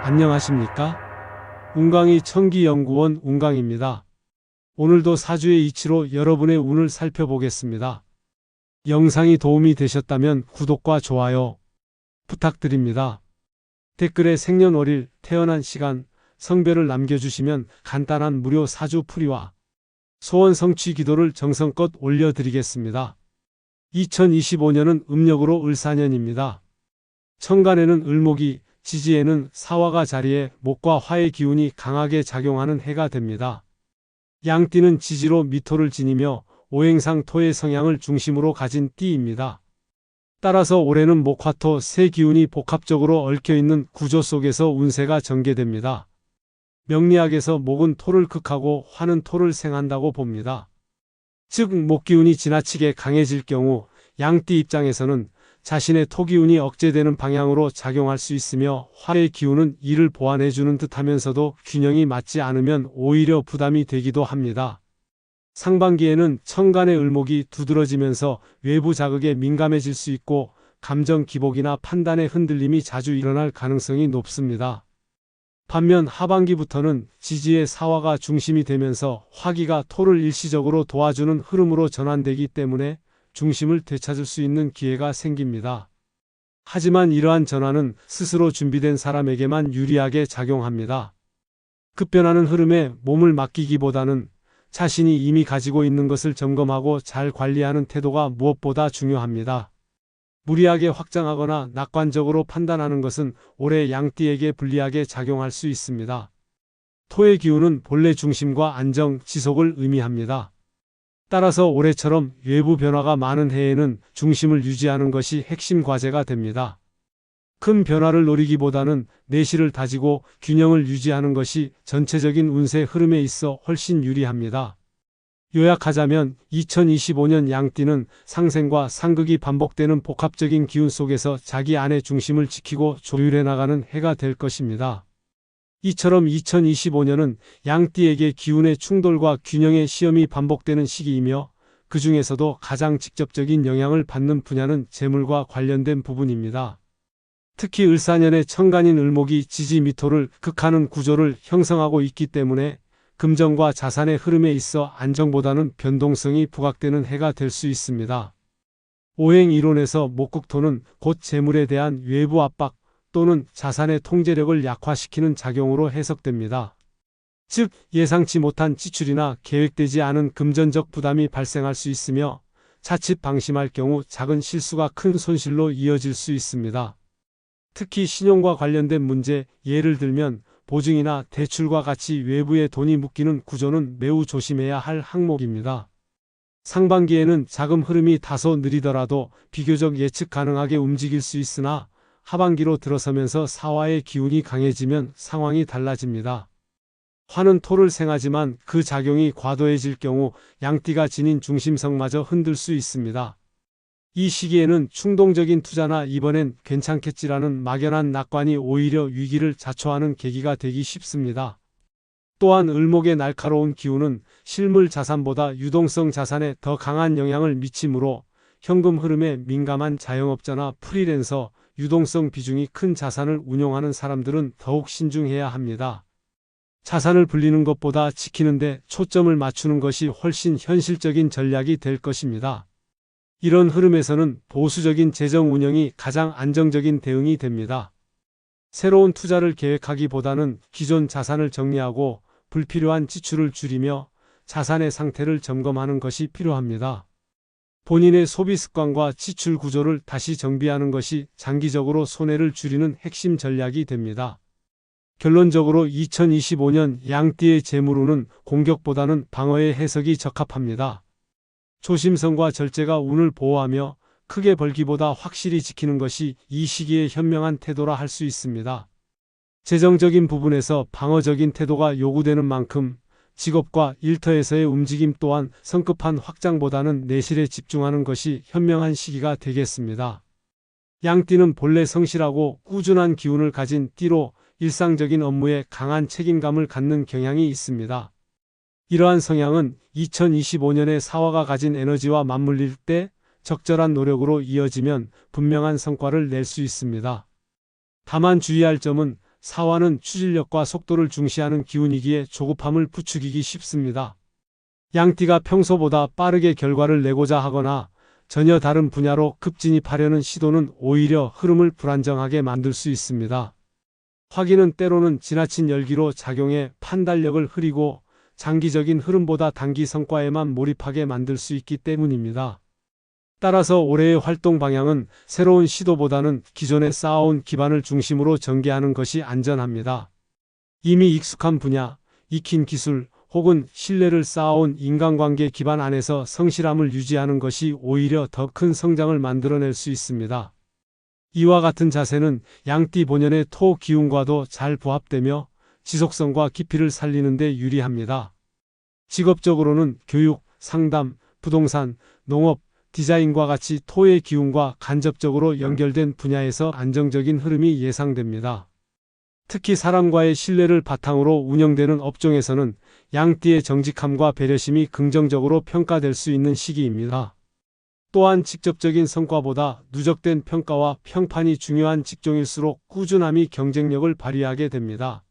안녕하십니까? 운강이 천기연구원 운강입니다. 오늘도 사주의 이치로 여러분의 운을 살펴보겠습니다. 영상이 도움이 되셨다면 구독과 좋아요 부탁드립니다. 댓글에 생년월일, 태어난 시간, 성별을 남겨주시면 간단한 무료 사주 풀이와 소원 성취 기도를 정성껏 올려드리겠습니다. 2025년은 음력으로 을사년입니다. 천간에는 을목이, 지지에는 사화가 자리해 목과 화의 기운이 강하게 작용하는 해가 됩니다. 양띠는 지지로 미토를 지니며 오행상 토의 성향을 중심으로 가진 띠입니다. 따라서 올해는 목화토 세 기운이 복합적으로 얽혀있는 구조 속에서 운세가 전개됩니다. 명리학에서 목은 토를 극하고 화는 토를 생한다고 봅니다. 즉 목기운이 지나치게 강해질 경우 양띠 입장에서는 자신의 토기운이 억제되는 방향으로 작용할 수 있으며 화의 기운은 이를 보완해주는 듯 하면서도 균형이 맞지 않으면 오히려 부담이 되기도 합니다. 상반기에는 천간의 을목이 두드러지면서 외부 자극에 민감해질 수 있고 감정 기복이나 판단의 흔들림이 자주 일어날 가능성이 높습니다. 반면 하반기부터는 지지의 사화가 중심이 되면서 화기가 토를 일시적으로 도와주는 흐름으로 전환되기 때문에 중심을 되찾을 수 있는 기회가 생깁니다. 하지만 이러한 전환은 스스로 준비된 사람에게만 유리하게 작용합니다. 급변하는 흐름에 몸을 맡기기보다는 자신이 이미 가지고 있는 것을 점검하고 잘 관리하는 태도가 무엇보다 중요합니다. 무리하게 확장하거나 낙관적으로 판단하는 것은 올해 양띠에게 불리하게 작용할 수 있습니다. 토의 기운은 본래 중심과 안정, 지속을 의미합니다. 따라서 올해처럼 외부 변화가 많은 해에는 중심을 유지하는 것이 핵심 과제가 됩니다. 큰 변화를 노리기보다는 내실을 다지고 균형을 유지하는 것이 전체적인 운세 흐름에 있어 훨씬 유리합니다. 요약하자면 2025년 양띠는 상생과 상극이 반복되는 복합적인 기운 속에서 자기 안의 중심을 지키고 조율해 나가는 해가 될 것입니다. 이처럼 2025년은 양띠에게 기운의 충돌과 균형의 시험이 반복되는 시기이며 그 중에서도 가장 직접적인 영향을 받는 분야는 재물과 관련된 부분입니다. 특히 을사년의 천간인 을목이 지지 미토를 극하는 구조를 형성하고 있기 때문에 금전과 자산의 흐름에 있어 안정보다는 변동성이 부각되는 해가 될 수 있습니다. 오행 이론에서 목국토는 곧 재물에 대한 외부 압박 또는 자산의 통제력을 약화시키는 작용으로 해석됩니다. 즉 예상치 못한 지출이나 계획되지 않은 금전적 부담이 발생할 수 있으며 자칫 방심할 경우 작은 실수가 큰 손실로 이어질 수 있습니다. 특히 신용과 관련된 문제, 예를 들면 보증이나 대출과 같이 외부에 돈이 묶이는 구조는 매우 조심해야 할 항목입니다. 상반기에는 자금 흐름이 다소 느리더라도 비교적 예측 가능하게 움직일 수 있으나 하반기로 들어서면서 사화의 기운이 강해지면 상황이 달라집니다. 화는 토를 생하지만 그 작용이 과도해질 경우 양띠가 지닌 중심성마저 흔들 수 있습니다. 이 시기에는 충동적인 투자나 이번엔 괜찮겠지라는 막연한 낙관이 오히려 위기를 자초하는 계기가 되기 쉽습니다. 또한 을목의 날카로운 기운은 실물 자산보다 유동성 자산에 더 강한 영향을 미치므로 현금 흐름에 민감한 자영업자나 프리랜서, 유동성 비중이 큰 자산을 운용하는 사람들은 더욱 신중해야 합니다. 자산을 불리는 것보다 지키는 데 초점을 맞추는 것이 훨씬 현실적인 전략이 될 것입니다. 이런 흐름에서는 보수적인 재정 운영이 가장 안정적인 대응이 됩니다. 새로운 투자를 계획하기보다는 기존 자산을 정리하고 불필요한 지출을 줄이며 자산의 상태를 점검하는 것이 필요합니다. 본인의 소비 습관과 지출 구조를 다시 정비하는 것이 장기적으로 손해를 줄이는 핵심 전략이 됩니다. 결론적으로 2025년 양띠의 재물운은 공격보다는 방어의 해석이 적합합니다. 조심성과 절제가 운을 보호하며 크게 벌기보다 확실히 지키는 것이 이 시기의 현명한 태도라 할 수 있습니다. 재정적인 부분에서 방어적인 태도가 요구되는 만큼 직업과 일터에서의 움직임 또한 성급한 확장보다는 내실에 집중하는 것이 현명한 시기가 되겠습니다. 양띠는 본래 성실하고 꾸준한 기운을 가진 띠로 일상적인 업무에 강한 책임감을 갖는 경향이 있습니다. 이러한 성향은 2025년의 사화가 가진 에너지와 맞물릴 때 적절한 노력으로 이어지면 분명한 성과를 낼 수 있습니다. 다만 주의할 점은 사화는 추진력과 속도를 중시하는 기운이기에 조급함을 부추기기 쉽습니다. 양띠가 평소보다 빠르게 결과를 내고자 하거나 전혀 다른 분야로 급진입하려는 시도는 오히려 흐름을 불안정하게 만들 수 있습니다. 화기는 때로는 지나친 열기로 작용해 판단력을 흐리고 장기적인 흐름보다 단기 성과에만 몰입하게 만들 수 있기 때문입니다. 따라서 올해의 활동 방향은 새로운 시도보다는 기존에 쌓아온 기반을 중심으로 전개하는 것이 안전합니다. 이미 익숙한 분야, 익힌 기술 혹은 신뢰를 쌓아온 인간관계 기반 안에서 성실함을 유지하는 것이 오히려 더 큰 성장을 만들어낼 수 있습니다. 이와 같은 자세는 양띠 본연의 토 기운과도 잘 부합되며 지속성과 깊이를 살리는 데 유리합니다. 직업적으로는 교육, 상담, 부동산, 농업, 디자인과 같이 토의 기운과 간접적으로 연결된 분야에서 안정적인 흐름이 예상됩니다. 특히 사람과의 신뢰를 바탕으로 운영되는 업종에서는 양띠의 정직함과 배려심이 긍정적으로 평가될 수 있는 시기입니다. 또한 직접적인 성과보다 누적된 평가와 평판이 중요한 직종일수록 꾸준함이 경쟁력을 발휘하게 됩니다.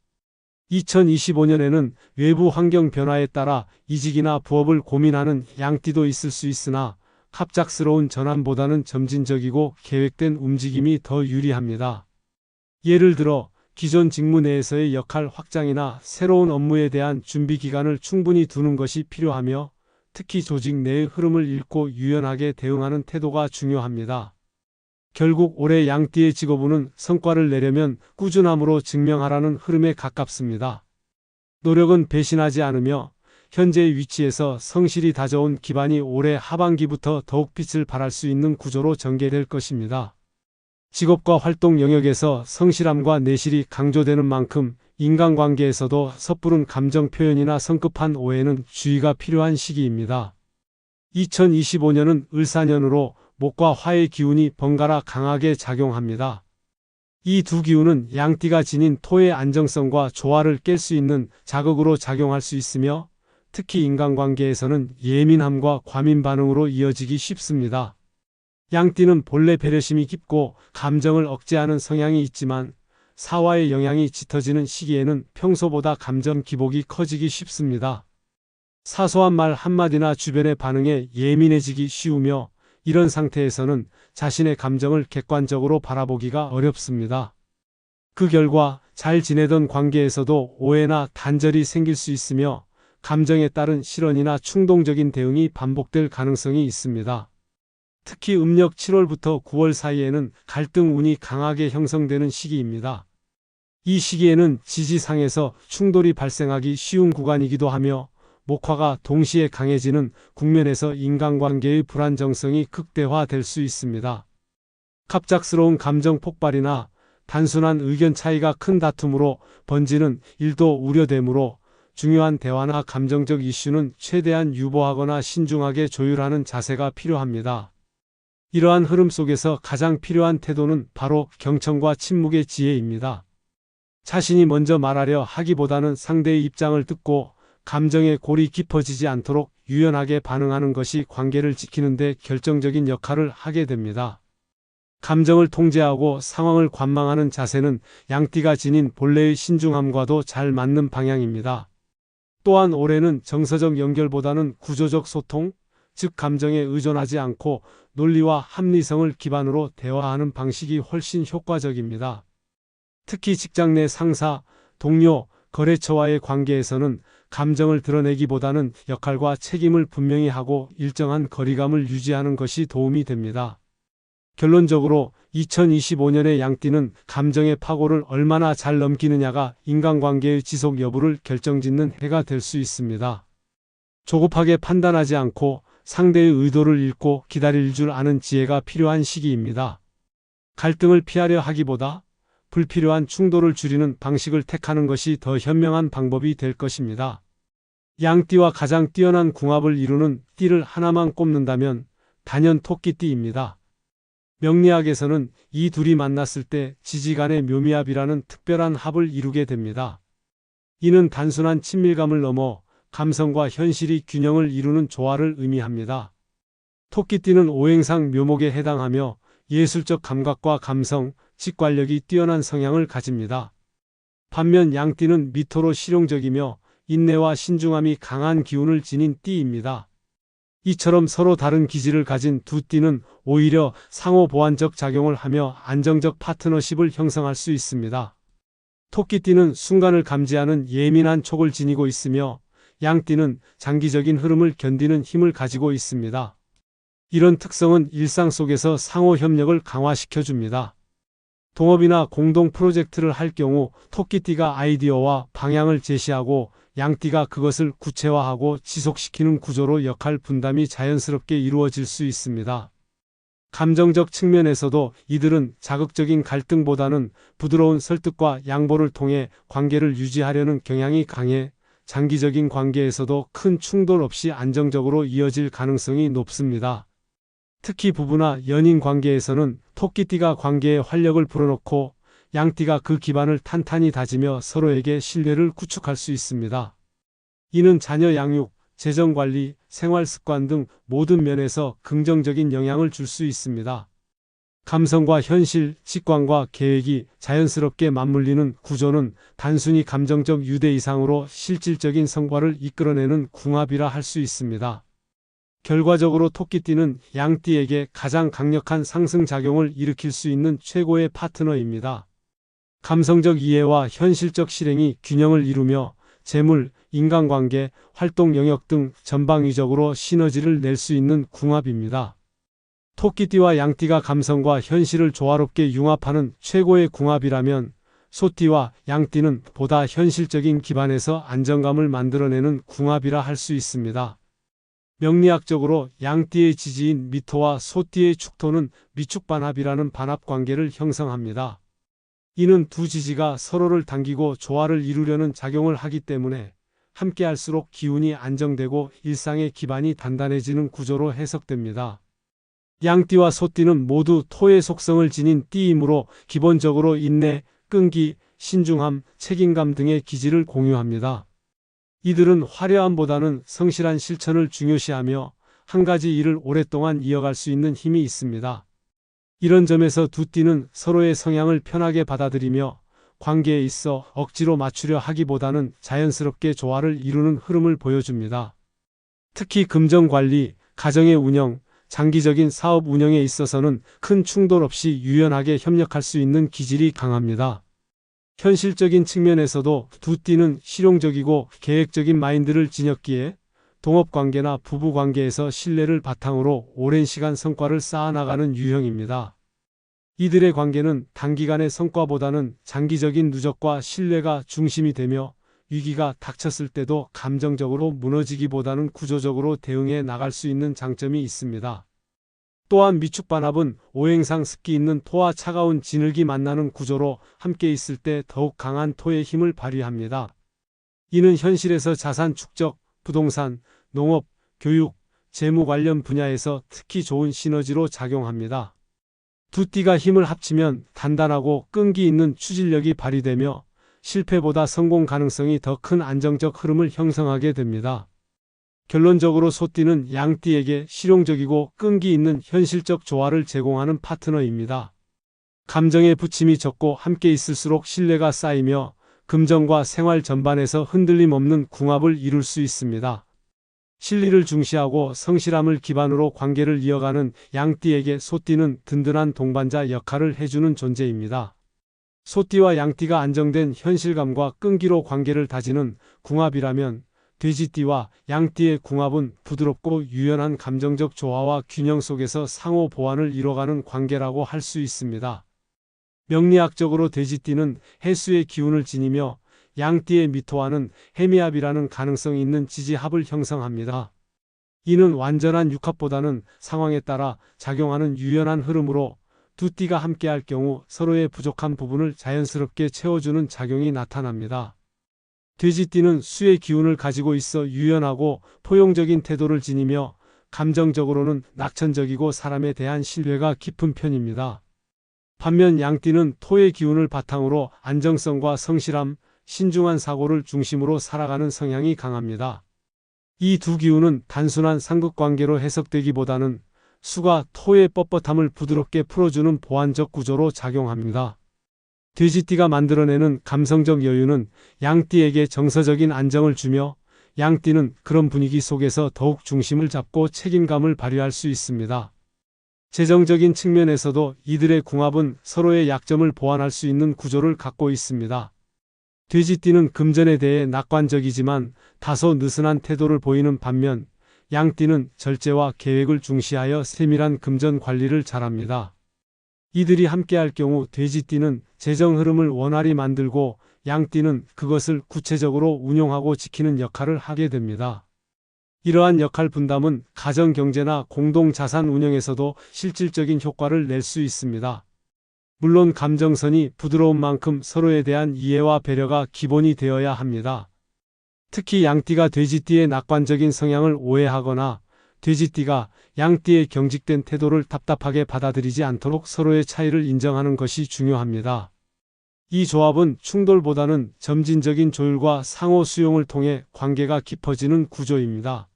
2025년에는 외부 환경 변화에 따라 이직이나 부업을 고민하는 양띠도 있을 수 있으나 갑작스러운 전환보다는 점진적이고 계획된 움직임이 더 유리합니다. 예를 들어 기존 직무 내에서의 역할 확장이나 새로운 업무에 대한 준비 기간을 충분히 두는 것이 필요하며 특히 조직 내의 흐름을 읽고 유연하게 대응하는 태도가 중요합니다. 결국 올해 양띠의 직업운은 성과를 내려면 꾸준함으로 증명하라는 흐름에 가깝습니다. 노력은 배신하지 않으며 현재의 위치에서 성실히 다져온 기반이 올해 하반기부터 더욱 빛을 발할 수 있는 구조로 전개될 것입니다. 직업과 활동 영역에서 성실함과 내실이 강조되는 만큼 인간관계에서도 섣부른 감정 표현이나 성급한 오해는 주의가 필요한 시기입니다. 2025년은 을사년으로 목과 화의 기운이 번갈아 강하게 작용합니다. 이 두 기운은 양띠가 지닌 토의 안정성과 조화를 깰 수 있는 자극으로 작용할 수 있으며 특히 인간관계에서는 예민함과 과민 반응으로 이어지기 쉽습니다. 양띠는 본래 배려심이 깊고 감정을 억제하는 성향이 있지만 사화의 영향이 짙어지는 시기에는 평소보다 감정 기복이 커지기 쉽습니다. 사소한 말 한마디나 주변의 반응에 예민해지기 쉬우며 이런 상태에서는 자신의 감정을 객관적으로 바라보기가 어렵습니다. 그 결과 잘 지내던 관계에서도 오해나 단절이 생길 수 있으며 감정에 따른 실언이나 충동적인 대응이 반복될 가능성이 있습니다. 특히 음력 7월부터 9월 사이에는 갈등 운이 강하게 형성되는 시기입니다. 이 시기에는 지지상에서 충돌이 발생하기 쉬운 구간이기도 하며 목화가 동시에 강해지는 국면에서 인간관계의 불안정성이 극대화될 수 있습니다. 갑작스러운 감정 폭발이나 단순한 의견 차이가 큰 다툼으로 번지는 일도 우려되므로 중요한 대화나 감정적 이슈는 최대한 유보하거나 신중하게 조율하는 자세가 필요합니다. 이러한 흐름 속에서 가장 필요한 태도는 바로 경청과 침묵의 지혜입니다. 자신이 먼저 말하려 하기보다는 상대의 입장을 듣고 감정의 골이 깊어지지 않도록 유연하게 반응하는 것이 관계를 지키는 데 결정적인 역할을 하게 됩니다. 감정을 통제하고 상황을 관망하는 자세는 양띠가 지닌 본래의 신중함과도 잘 맞는 방향입니다. 또한 올해는 정서적 연결보다는 구조적 소통, 즉 감정에 의존하지 않고 논리와 합리성을 기반으로 대화하는 방식이 훨씬 효과적입니다. 특히 직장 내 상사, 동료, 거래처와의 관계에서는 감정을 드러내기보다는 역할과 책임을 분명히 하고 일정한 거리감을 유지하는 것이 도움이 됩니다. 결론적으로 2025년의 양띠는 감정의 파고를 얼마나 잘 넘기느냐가 인간관계의 지속 여부를 결정짓는 해가 될 수 있습니다. 조급하게 판단하지 않고 상대의 의도를 읽고 기다릴 줄 아는 지혜가 필요한 시기입니다. 갈등을 피하려 하기보다 불필요한 충돌을 줄이는 방식을 택하는 것이 더 현명한 방법이 될 것입니다. 양띠와 가장 뛰어난 궁합을 이루는 띠를 하나만 꼽는다면 단연 토끼띠입니다. 명리학에서는 이 둘이 만났을 때 지지간의 묘미합이라는 특별한 합을 이루게 됩니다. 이는 단순한 친밀감을 넘어 감성과 현실이 균형을 이루는 조화를 의미합니다. 토끼띠는 오행상 묘목에 해당하며 예술적 감각과 감성, 직관력이 뛰어난 성향을 가집니다. 반면 양띠는 미토로 실용적이며 인내와 신중함이 강한 기운을 지닌 띠입니다. 이처럼 서로 다른 기질을 가진 두 띠는 오히려 상호 보완적 작용을 하며 안정적 파트너십을 형성할 수 있습니다. 토끼띠는 순간을 감지하는 예민한 촉을 지니고 있으며 양띠는 장기적인 흐름을 견디는 힘을 가지고 있습니다. 이런 특성은 일상 속에서 상호 협력을 강화시켜 줍니다. 동업이나 공동 프로젝트를 할 경우 토끼띠가 아이디어와 방향을 제시하고 양띠가 그것을 구체화하고 지속시키는 구조로 역할 분담이 자연스럽게 이루어질 수 있습니다. 감정적 측면에서도 이들은 자극적인 갈등보다는 부드러운 설득과 양보를 통해 관계를 유지하려는 경향이 강해 장기적인 관계에서도 큰 충돌 없이 안정적으로 이어질 가능성이 높습니다. 특히 부부나 연인 관계에서는 토끼띠가 관계에 활력을 불어넣고 양띠가 그 기반을 탄탄히 다지며 서로에게 신뢰를 구축할 수 있습니다. 이는 자녀 양육, 재정 관리, 생활 습관 등 모든 면에서 긍정적인 영향을 줄 수 있습니다. 감성과 현실, 직관과 계획이 자연스럽게 맞물리는 구조는 단순히 감정적 유대 이상으로 실질적인 성과를 이끌어내는 궁합이라 할 수 있습니다. 결과적으로 토끼띠는 양띠에게 가장 강력한 상승작용을 일으킬 수 있는 최고의 파트너입니다. 감성적 이해와 현실적 실행이 균형을 이루며 재물, 인간관계, 활동 영역 등 전방위적으로 시너지를 낼 수 있는 궁합입니다. 토끼띠와 양띠가 감성과 현실을 조화롭게 융합하는 최고의 궁합이라면 소띠와 양띠는 보다 현실적인 기반에서 안정감을 만들어내는 궁합이라 할 수 있습니다. 명리학적으로 양띠의 지지인 미토와 소띠의 축토는 미축반합이라는 반합관계를 형성합니다. 이는 두 지지가 서로를 당기고 조화를 이루려는 작용을 하기 때문에 함께할수록 기운이 안정되고 일상의 기반이 단단해지는 구조로 해석됩니다. 양띠와 소띠는 모두 토의 속성을 지닌 띠이므로 기본적으로 인내, 끈기, 신중함, 책임감 등의 기질을 공유합니다. 이들은 화려함보다는 성실한 실천을 중요시하며 한 가지 일을 오랫동안 이어갈 수 있는 힘이 있습니다. 이런 점에서 두 띠는 서로의 성향을 편하게 받아들이며 관계에 있어 억지로 맞추려 하기보다는 자연스럽게 조화를 이루는 흐름을 보여줍니다. 특히 금전 관리, 가정의 운영, 장기적인 사업 운영에 있어서는 큰 충돌 없이 유연하게 협력할 수 있는 기질이 강합니다. 현실적인 측면에서도 두 띠는 실용적이고 계획적인 마인드를 지녔기에 동업관계나 부부관계에서 신뢰를 바탕으로 오랜 시간 성과를 쌓아나가는 유형입니다. 이들의 관계는 단기간의 성과보다는 장기적인 누적과 신뢰가 중심이 되며 위기가 닥쳤을 때도 감정적으로 무너지기보다는 구조적으로 대응해 나갈 수 있는 장점이 있습니다. 또한 미축반합은 오행상 습기 있는 토와 차가운 진흙이 만나는 구조로 함께 있을 때 더욱 강한 토의 힘을 발휘합니다. 이는 현실에서 자산 축적, 부동산, 농업, 교육, 재무 관련 분야에서 특히 좋은 시너지로 작용합니다. 두 띠가 힘을 합치면 단단하고 끈기 있는 추진력이 발휘되며 실패보다 성공 가능성이 더 큰 안정적 흐름을 형성하게 됩니다. 결론적으로 소띠는 양띠에게 실용적이고 끈기 있는 현실적 조화를 제공하는 파트너입니다. 감정의 부침이 적고 함께 있을수록 신뢰가 쌓이며 금전과 생활 전반에서 흔들림 없는 궁합을 이룰 수 있습니다. 실리를 중시하고 성실함을 기반으로 관계를 이어가는 양띠에게 소띠는 든든한 동반자 역할을 해주는 존재입니다. 소띠와 양띠가 안정된 현실감과 끈기로 관계를 다지는 궁합이라면 돼지띠와 양띠의 궁합은 부드럽고 유연한 감정적 조화와 균형 속에서 상호 보완을 이뤄가는 관계라고 할 수 있습니다. 명리학적으로 돼지띠는 해수의 기운을 지니며 양띠의 미토와는 해미합이라는 가능성 있는 지지합을 형성합니다. 이는 완전한 육합보다는 상황에 따라 작용하는 유연한 흐름으로 두 띠가 함께할 경우 서로의 부족한 부분을 자연스럽게 채워주는 작용이 나타납니다. 돼지띠는 수의 기운을 가지고 있어 유연하고 포용적인 태도를 지니며 감정적으로는 낙천적이고 사람에 대한 신뢰가 깊은 편입니다. 반면 양띠는 토의 기운을 바탕으로 안정성과 성실함, 신중한 사고를 중심으로 살아가는 성향이 강합니다. 이 두 기운은 단순한 상극관계로 해석되기보다는 수가 토의 뻣뻣함을 부드럽게 풀어주는 보완적 구조로 작용합니다. 돼지띠가 만들어내는 감성적 여유는 양띠에게 정서적인 안정을 주며 양띠는 그런 분위기 속에서 더욱 중심을 잡고 책임감을 발휘할 수 있습니다. 재정적인 측면에서도 이들의 궁합은 서로의 약점을 보완할 수 있는 구조를 갖고 있습니다. 돼지띠는 금전에 대해 낙관적이지만 다소 느슨한 태도를 보이는 반면 양띠는 절제와 계획을 중시하여 세밀한 금전 관리를 잘합니다. 이들이 함께할 경우 돼지띠는 재정 흐름을 원활히 만들고 양띠는 그것을 구체적으로 운용하고 지키는 역할을 하게 됩니다. 이러한 역할 분담은 가정 경제나 공동 자산 운영에서도 실질적인 효과를 낼 수 있습니다. 물론 감정선이 부드러운 만큼 서로에 대한 이해와 배려가 기본이 되어야 합니다. 특히 양띠가 돼지띠의 낙관적인 성향을 오해하거나 돼지띠가 양띠의 경직된 태도를 답답하게 받아들이지 않도록 서로의 차이를 인정하는 것이 중요합니다. 이 조합은 충돌보다는 점진적인 조율과 상호 수용을 통해 관계가 깊어지는 구조입니다.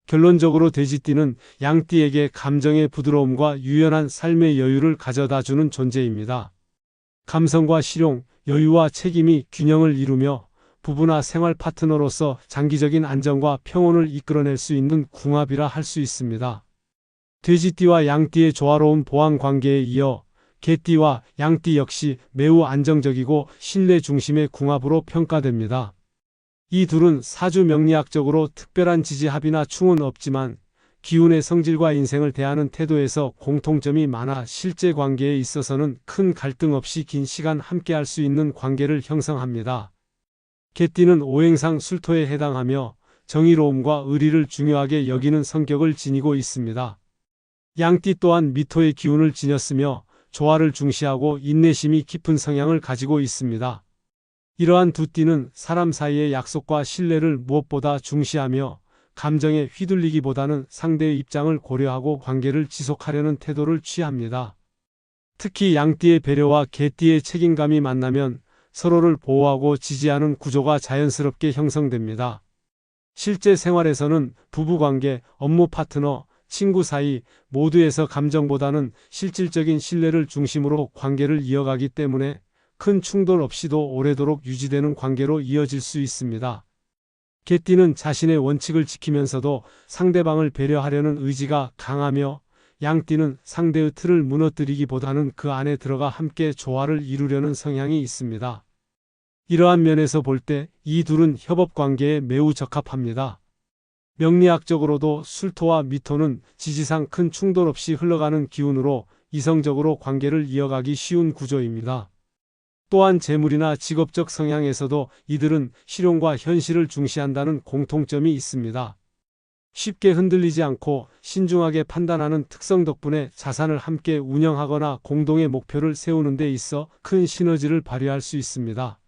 결론적으로 돼지띠는 양띠에게 감정의 부드러움과 유연한 삶의 여유를 가져다주는 존재입니다. 감성과 실용, 여유와 책임이 균형을 이루며 부부나 생활 파트너로서 장기적인 안정과 평온을 이끌어낼 수 있는 궁합이라 할 수 있습니다. 돼지띠와 양띠의 조화로운 보완 관계에 이어 개띠와 양띠 역시 매우 안정적이고 신뢰 중심의 궁합으로 평가됩니다. 이 둘은 사주 명리학적으로 특별한 지지합이나 충은 없지만 기운의 성질과 인생을 대하는 태도에서 공통점이 많아 실제 관계에 있어서는 큰 갈등 없이 긴 시간 함께할 수 있는 관계를 형성합니다. 개띠는 오행상 술토에 해당하며 정의로움과 의리를 중요하게 여기는 성격을 지니고 있습니다. 양띠 또한 미토의 기운을 지녔으며 조화를 중시하고 인내심이 깊은 성향을 가지고 있습니다. 이러한 두 띠는 사람 사이의 약속과 신뢰를 무엇보다 중시하며 감정에 휘둘리기보다는 상대의 입장을 고려하고 관계를 지속하려는 태도를 취합니다. 특히 양띠의 배려와 개띠의 책임감이 만나면 서로를 보호하고 지지하는 구조가 자연스럽게 형성됩니다. 실제 생활에서는 부부관계, 업무 파트너, 친구 사이 모두에서 감정보다는 실질적인 신뢰를 중심으로 관계를 이어가기 때문에 큰 충돌 없이도 오래도록 유지되는 관계로 이어질 수 있습니다. 개띠는 자신의 원칙을 지키면서도 상대방을 배려하려는 의지가 강하며 양띠는 상대의 틀을 무너뜨리기보다는 그 안에 들어가 함께 조화를 이루려는 성향이 있습니다. 이러한 면에서 볼 때 이 둘은 협업 관계에 매우 적합합니다. 명리학적으로도 술토와 미토는 지지상 큰 충돌 없이 흘러가는 기운으로 이성적으로 관계를 이어가기 쉬운 구조입니다. 또한 재물이나 직업적 성향에서도 이들은 실용과 현실을 중시한다는 공통점이 있습니다. 쉽게 흔들리지 않고 신중하게 판단하는 특성 덕분에 자산을 함께 운영하거나 공동의 목표를 세우는 데 있어 큰 시너지를 발휘할 수 있습니다.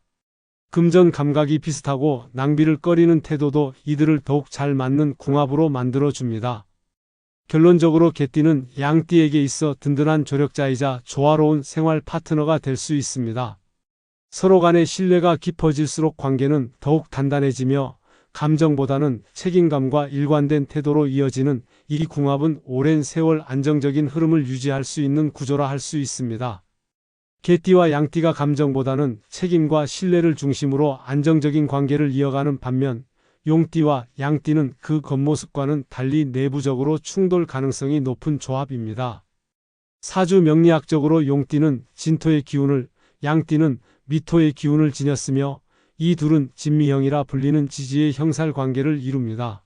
금전 감각이 비슷하고 낭비를 꺼리는 태도도 이들을 더욱 잘 맞는 궁합으로 만들어줍니다. 결론적으로 개띠는 양띠에게 있어 든든한 조력자이자 조화로운 생활 파트너가 될 수 있습니다. 서로 간의 신뢰가 깊어질수록 관계는 더욱 단단해지며 감정보다는 책임감과 일관된 태도로 이어지는 이 궁합은 오랜 세월 안정적인 흐름을 유지할 수 있는 구조라 할 수 있습니다. 개띠와 양띠가 감정보다는 책임과 신뢰를 중심으로 안정적인 관계를 이어가는 반면 용띠와 양띠는 그 겉모습과는 달리 내부적으로 충돌 가능성이 높은 조합입니다. 사주 명리학적으로 용띠는 진토의 기운을, 양띠는 미토의 기운을 지녔으며 이 둘은 진미형이라 불리는 지지의 형살 관계를 이룹니다.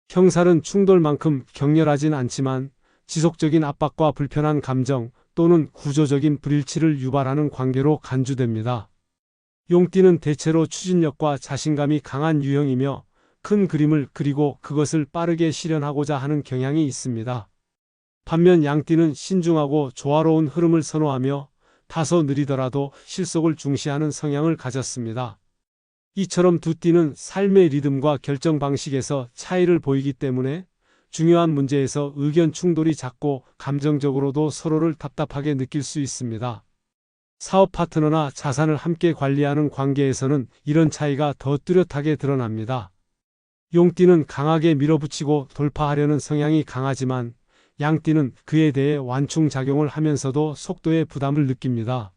형살은 충돌만큼 격렬하진 않지만 지속적인 압박과 불편한 감정 또는 구조적인 불일치를 유발하는 관계로 간주됩니다. 용띠는 대체로 추진력과 자신감이 강한 유형이며 큰 그림을 그리고 그것을 빠르게 실현하고자 하는 경향이 있습니다. 반면 양띠는 신중하고 조화로운 흐름을 선호하며 다소 느리더라도 실속을 중시하는 성향을 가졌습니다. 이처럼 두 띠는 삶의 리듬과 결정 방식에서 차이를 보이기 때문에 중요한 문제에서 의견 충돌이 잦고 감정적으로도 서로를 답답하게 느낄 수 있습니다. 사업 파트너나 자산을 함께 관리하는 관계에서는 이런 차이가 더 뚜렷하게 드러납니다. 용띠는 강하게 밀어붙이고 돌파하려는 성향이 강하지만 양띠는 그에 대해 완충작용을 하면서도 속도의 부담을 느낍니다.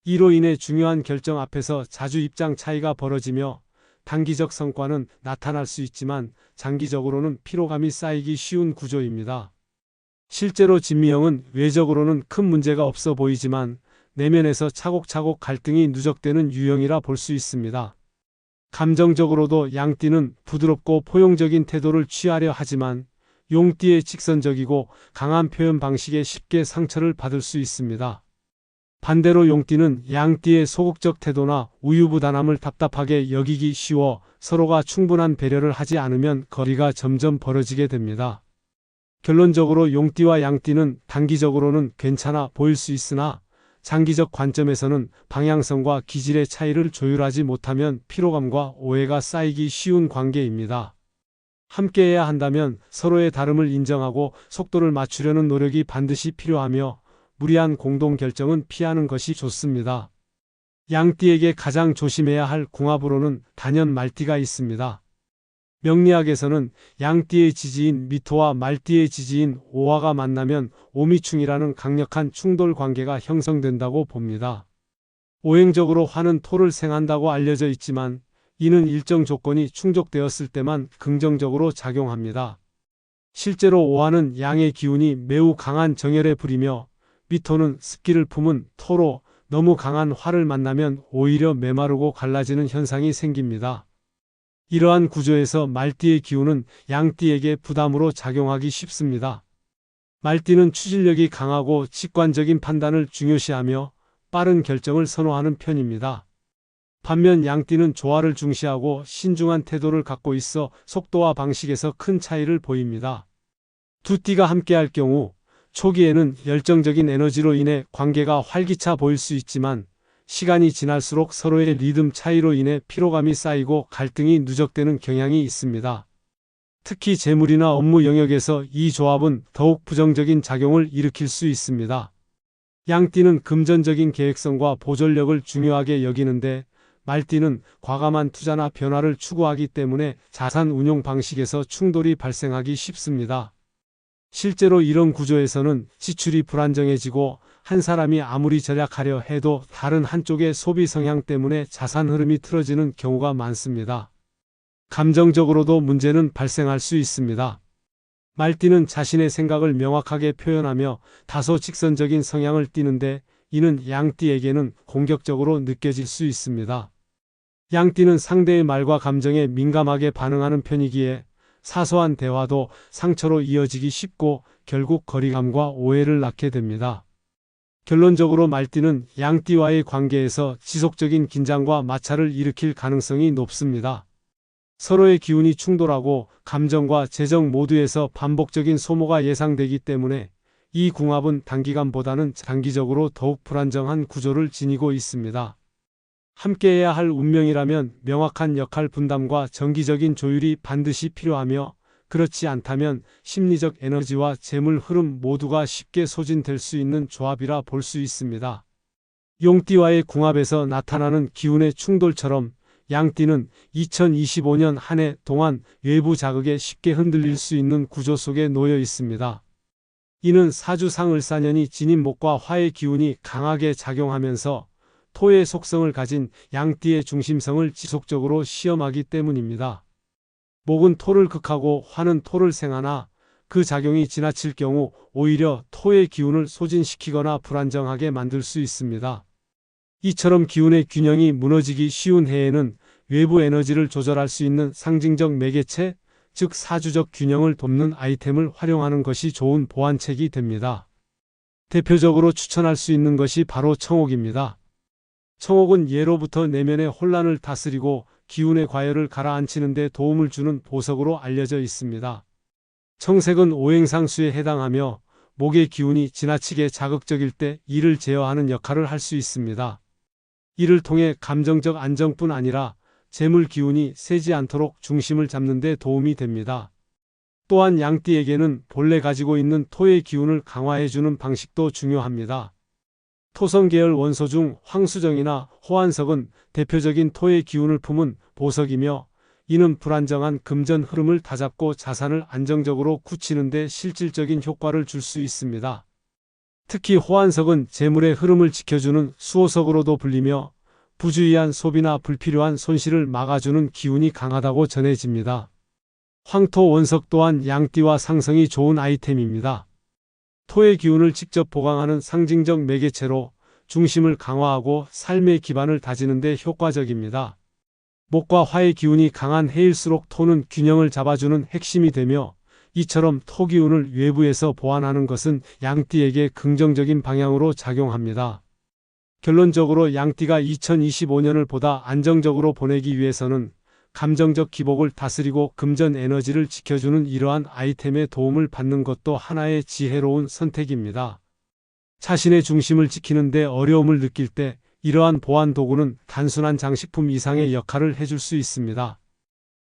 이로 인해 중요한 결정 앞에서 자주 입장 차이가 벌어지며 단기적 성과는 나타날 수 있지만 장기적으로는 피로감이 쌓이기 쉬운 구조입니다. 실제로 진미령은 외적으로는 큰 문제가 없어 보이지만 내면에서 차곡차곡 갈등이 누적되는 유형이라 볼 수 있습니다. 감정적으로도 양띠는 부드럽고 포용적인 태도를 취하려 하지만 용띠의 직선적이고 강한 표현 방식에 쉽게 상처를 받을 수 있습니다. 반대로 용띠는 양띠의 소극적 태도나 우유부단함을 답답하게 여기기 쉬워 서로가 충분한 배려를 하지 않으면 거리가 점점 벌어지게 됩니다. 결론적으로 용띠와 양띠는 단기적으로는 괜찮아 보일 수 있으나 장기적 관점에서는 방향성과 기질의 차이를 조율하지 못하면 피로감과 오해가 쌓이기 쉬운 관계입니다. 함께해야 한다면 서로의 다름을 인정하고 속도를 맞추려는 노력이 반드시 필요하며 무리한 공동 결정은 피하는 것이 좋습니다. 양띠에게 가장 조심해야 할 궁합으로는 단연 말띠가 있습니다. 명리학에서는 양띠의 지지인 미토와 말띠의 지지인 오화가 만나면 오미충이라는 강력한 충돌 관계가 형성된다고 봅니다. 오행적으로 화는 토를 생한다고 알려져 있지만 이는 일정 조건이 충족되었을 때만 긍정적으로 작용합니다. 실제로 오화는 양의 기운이 매우 강한 정열의 불이며 미토는 습기를 품은 토로 너무 강한 화를 만나면 오히려 메마르고 갈라지는 현상이 생깁니다. 이러한 구조에서 말띠의 기운은 양띠에게 부담으로 작용하기 쉽습니다. 말띠는 추진력이 강하고 직관적인 판단을 중요시하며 빠른 결정을 선호하는 편입니다. 반면 양띠는 조화를 중시하고 신중한 태도를 갖고 있어 속도와 방식에서 큰 차이를 보입니다. 두 띠가 함께할 경우 초기에는 열정적인 에너지로 인해 관계가 활기차 보일 수 있지만 시간이 지날수록 서로의 리듬 차이로 인해 피로감이 쌓이고 갈등이 누적되는 경향이 있습니다. 특히 재물이나 업무 영역에서 이 조합은 더욱 부정적인 작용을 일으킬 수 있습니다. 양띠는 금전적인 계획성과 보존력을 중요하게 여기는데 말띠는 과감한 투자나 변화를 추구하기 때문에 자산 운용 방식에서 충돌이 발생하기 쉽습니다. 실제로 이런 구조에서는 지출이 불안정해지고 한 사람이 아무리 절약하려 해도 다른 한쪽의 소비 성향 때문에 자산 흐름이 틀어지는 경우가 많습니다. 감정적으로도 문제는 발생할 수 있습니다. 말띠는 자신의 생각을 명확하게 표현하며 다소 직선적인 성향을 띠는데 이는 양띠에게는 공격적으로 느껴질 수 있습니다. 양띠는 상대의 말과 감정에 민감하게 반응하는 편이기에 사소한 대화도 상처로 이어지기 쉽고 결국 거리감과 오해를 낳게 됩니다. 결론적으로 말띠는 양띠와의 관계에서 지속적인 긴장과 마찰을 일으킬 가능성이 높습니다. 서로의 기운이 충돌하고 감정과 재정 모두에서 반복적인 소모가 예상되기 때문에 이 궁합은 단기간보다는 장기적으로 더욱 불안정한 구조를 지니고 있습니다. 함께해야 할 운명이라면 명확한 역할 분담과 정기적인 조율이 반드시 필요하며 그렇지 않다면 심리적 에너지와 재물 흐름 모두가 쉽게 소진될 수 있는 조합이라 볼 수 있습니다. 용띠와의 궁합에서 나타나는 기운의 충돌처럼 양띠는 2025년 한 해 동안 외부 자극에 쉽게 흔들릴 수 있는 구조 속에 놓여 있습니다. 이는 사주상을사년이 지닌 목과 화의 기운이 강하게 작용하면서 토의 속성을 가진 양띠의 중심성을 지속적으로 시험하기 때문입니다. 목은 토를 극하고 화는 토를 생하나 그 작용이 지나칠 경우 오히려 토의 기운을 소진시키거나 불안정하게 만들 수 있습니다. 이처럼 기운의 균형이 무너지기 쉬운 해에는 외부 에너지를 조절할 수 있는 상징적 매개체, 즉 사주적 균형을 돕는 아이템을 활용하는 것이 좋은 보완책이 됩니다. 대표적으로 추천할 수 있는 것이 바로 청옥입니다. 청옥은 예로부터 내면의 혼란을 다스리고 기운의 과열을 가라앉히는 데 도움을 주는 보석으로 알려져 있습니다. 청색은 오행상수에 해당하며 목의 기운이 지나치게 자극적일 때 이를 제어하는 역할을 할 수 있습니다. 이를 통해 감정적 안정뿐 아니라 재물 기운이 새지 않도록 중심을 잡는 데 도움이 됩니다. 또한 양띠에게는 본래 가지고 있는 토의 기운을 강화해주는 방식도 중요합니다. 토성 계열 원소 중 황수정이나 호환석은 대표적인 토의 기운을 품은 보석이며 이는 불안정한 금전 흐름을 다잡고 자산을 안정적으로 굳히는 데 실질적인 효과를 줄 수 있습니다. 특히 호환석은 재물의 흐름을 지켜주는 수호석으로도 불리며 부주의한 소비나 불필요한 손실을 막아주는 기운이 강하다고 전해집니다. 황토 원석 또한 양띠와 상성이 좋은 아이템입니다. 토의 기운을 직접 보강하는 상징적 매개체로 중심을 강화하고 삶의 기반을 다지는 데 효과적입니다. 목과 화의 기운이 강한 해일수록 토는 균형을 잡아주는 핵심이 되며 이처럼 토 기운을 외부에서 보완하는 것은 양띠에게 긍정적인 방향으로 작용합니다. 결론적으로 양띠가 2025년을 보다 안정적으로 보내기 위해서는 감정적 기복을 다스리고 금전 에너지를 지켜주는 이러한 아이템의 도움을 받는 것도 하나의 지혜로운 선택입니다. 자신의 중심을 지키는 데 어려움을 느낄 때 이러한 보완 도구는 단순한 장식품 이상의 역할을 해줄 수 있습니다.